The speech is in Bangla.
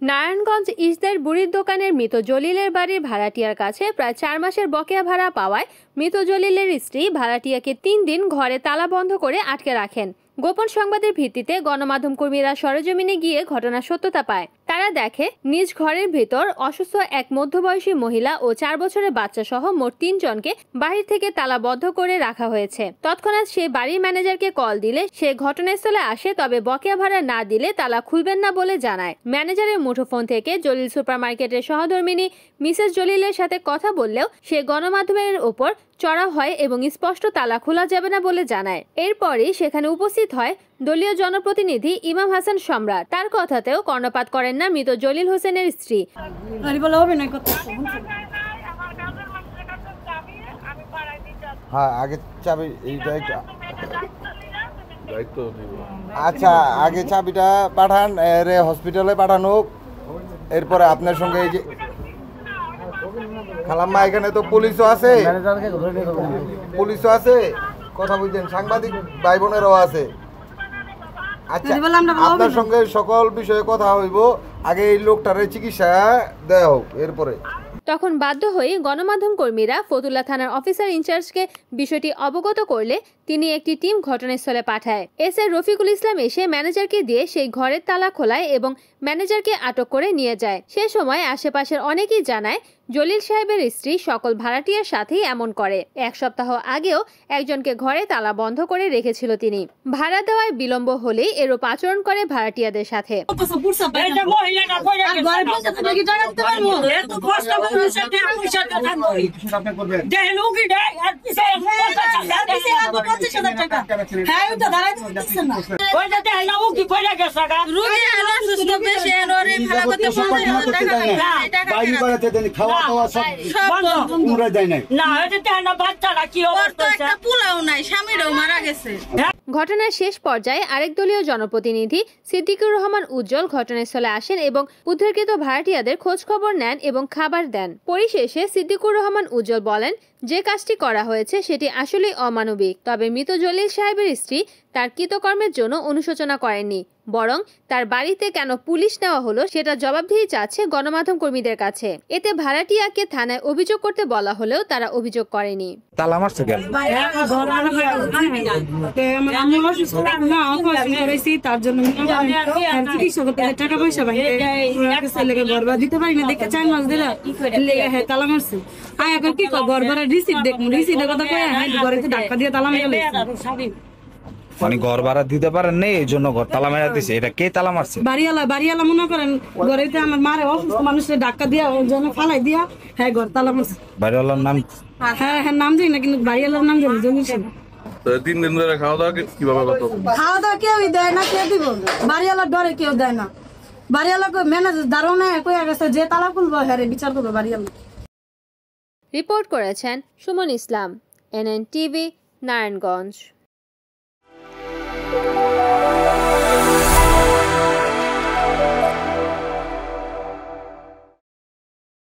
নারায়ণগঞ্জ ইসদের বুড়ির দোকানের মৃত জলিলের বাড়ির ভাড়াটিয়ার কাছে প্রায় ৪ মাসের বকেয়া ভাড়া পাওয়ায় মৃত জলিলের স্ত্রী ভাড়াটিয়াকে ৩ দিন ঘরে তালা বন্ধ করে আটকে রাখেন। গোপন সংবাদের ভিত্তিতে গণমাধ্যম কর্মীরা সরেজমিনে গিয়ে ঘটনার সত্যতা পায়। তারা দেখে নিজ ঘরের ভেতর অসুস্থ এক মধ্যবয়সী মহিলা ও ৪ বছরের বাচ্চা সহ মোট ৩ জনকে বাহির থেকে তালাবদ্ধ করে রাখা হয়েছে। তৎক্ষণাৎ সে বাড়ির ম্যানেজারকে কল দিলে সে ঘটনাস্থলে আসে, তবে বকেয়া ভাড়া না দিলে তালা খুলবেন না বলে জানায়। ম্যানেজারের মুঠোফোন থেকে জলিল সুপারমার্কেটের সহধর্মিনী মিসেস জলিলের সাথে কথা বললেও সে গণমাধ্যমের ওপর চড়া হয় এবং স্পষ্ট তালা খোলা যাবে না বলে জানায়। এরপরই সেখানে উপস্থিত হয় দলীয় জনপ্রতিনিধি ইমাম হাসান সম্রাট। তার কথাতেও কর্ণপাত করেন না মৃত জলিল হোসেনের স্ত্রী। আচ্ছা, আগে চাবিটা পাঠান, হসপিটালে পাঠানো। এরপরে আপনার সঙ্গে এই যে খালাম্মা, এখানে তো পুলিশও আছে, কথা বুঝছেন, সাংবাদিক ভাই বোনেরাও আছে। আচ্ছা, আপনার সঙ্গে সকল বিষয়ে কথা হইব, আগে এই লোকটারে চিকিৎসা দেওয়া হোক। এরপরে তখন বাধ্য হয়ে গণমাধ্যম কর্মীরা ফতুল্লা থানার অফিসার ইনচার্জকে বিষয়টি অবগত করলে তিনি একটি টিম ঘটনাস্থলে পাঠায়। এসআই রফিকুল ইসলাম এসে ম্যানেজারকে দিয়ে সেই ঘরের তালা খোলায় এবং ম্যানেজারকে আটক করে নিয়ে যায়। সে সময় আশেপাশের অনেকেই জানায় জলিল সাহেবের স্ত্রী সকল ভাড়াটিয়ার সাথেই এমন করে। ১ সপ্তাহ আগেও একজনকে ঘরে তালা বন্ধ করে রেখেছিল তিনি। ভাড়া দেওয়ায় বিলম্ব হলেই এরূপ আচরণ করে ভাড়াটিয়াদের সাথে। ঘটনার শেষ পর্যায়ে আরেক দলীয় জনপ্রতিনিধি সিদ্দিকুর রহমান উজ্জ্বল ঘটনাস্থলে আসেন এবং উদ্ধারকৃত ভাড়াটিয়াদের খোঁজ খবর নেন এবং খাবার দেন। পরিশেষে সিদ্দিকুর রহমান উজ্জ্বল বলেন, যে কাজটি করা হয়েছে সেটি আসলেই অমানবিক। তবে মৃত জলিল সাহেবের স্ত্রী তার কৃতকর্মের জন্য অনুশোচনা করেননি, বরং তার বাড়িতে কেন পুলিশ নেওয়া হলো সেটা জবাবদিহি চাচ্ছে গণমাধ্যম কর্মীদের কাছে। এতে ভাড়াটিয়াকে থানায় অভিযোগ করতে বলা হলেও তারা অভিযোগ করেনি। তালা মারছে কেন? তার জন্য টাকা পয়সা দিতে পারি না, দেখে 4 মাস দিলে তালা মারছে। এখন কি ঘর ভাড়া রিসিপ্ট দেখবো, রিসিপ্টের কথা কয়ে ঘরে ধাক্কা দিয়ে তালা মেরে মানে ঘর ভাড়া দিতে পারেন নেই, এই জন্য ঘর তালা মেরা দিছে। এটা কে তালা মারছে? বাড়িওয়ালা মনে করেন ঘরেতে আমার মারে অসুস্থ মানুষের ধাক্কা দিয়া ওই জন্য ফালাই দিয়া ঘর তালা মারছে। বাড়িওয়ালার নাম? হ্যাঁ নাম জানি না, কিন্তু বাড়িওয়ালার নাম জানি। 3 দিন ধরে খাওয়া দাওয়া কিভাবে করতো? খাওয়া দাওয়া কেউই দেয় না, কে দিব? বাড়িওয়ালার ডরে কেউ দেয় না। বাড়িওয়ালাকে ম্যানেজার দারোয়ানে কয়ে গেছে যে তালা খুলবো হ্যাঁ বিচার করবো বাড়িওয়ালা। রিপোর্ট করেছেন সুমন ইসলাম, NN TV, নারায়ণগঞ্জ।